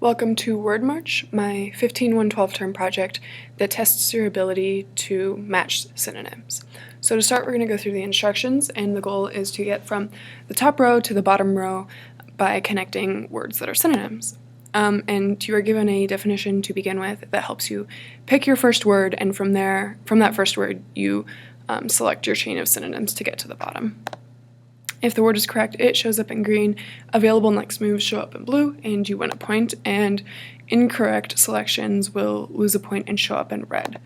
Welcome to Word March, my 15-1-12 term project that tests your ability to match synonyms. So to start, we're going to go through the instructions, and the goal is to get from the top row to the bottom row by connecting words that are synonyms. And you are given a definition to begin with that helps you pick your first word, and from that first word, you select your chain of synonyms to get to the bottom. If the word is correct, it shows up in green. Available next moves show up in blue, and you win a point, and incorrect selections will lose a point and show up in red.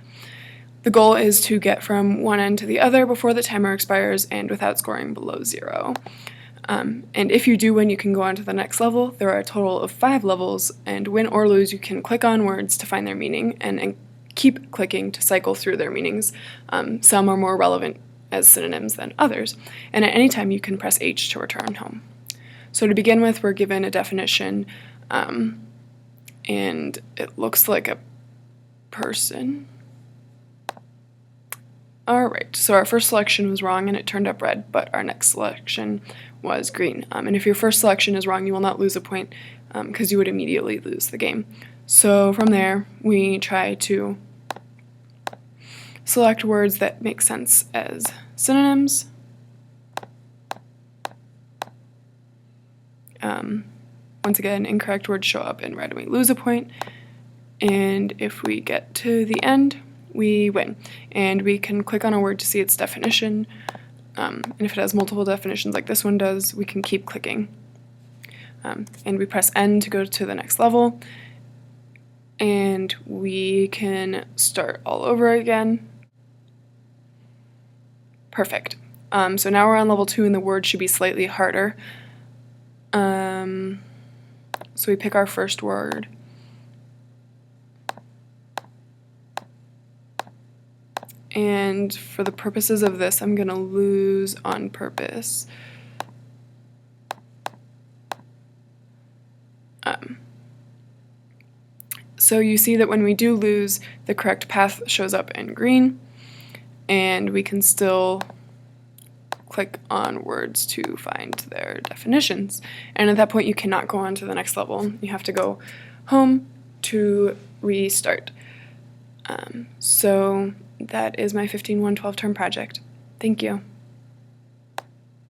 The goal is to get from one end to the other before the timer expires and without scoring below 0. And if you do win, you can go on to the next level. There are a total of 5 levels, and win or lose, you can click on words to find their meaning and keep clicking to cycle through their meanings. Some are more relevant as synonyms than others, and at any time you can press H to return home. So to begin with, we're given a definition, and it looks like a person. Alright, so our first selection was wrong and it turned up red, but our next selection was green. And if your first selection is wrong, you will not lose a point because you would immediately lose the game. So from there, we try to select words that make sense as synonyms. Once again, incorrect words show up in red and we lose a point. And if we get to the end, we win. And we can click on a word to see its definition. And if it has multiple definitions like this one does, we can keep clicking. And we press N to go to the next level. And we can start all over again. Perfect. So now we're on level 2 and the word should be slightly harder. So we pick our first word. And for the purposes of this, I'm going to lose on purpose. So you see that when we do lose, the correct path shows up in green, and we can still click on words to find their definitions. And at that point, you cannot go on to the next level. You have to go home to restart. So that is my 15-1-12 term project. Thank you.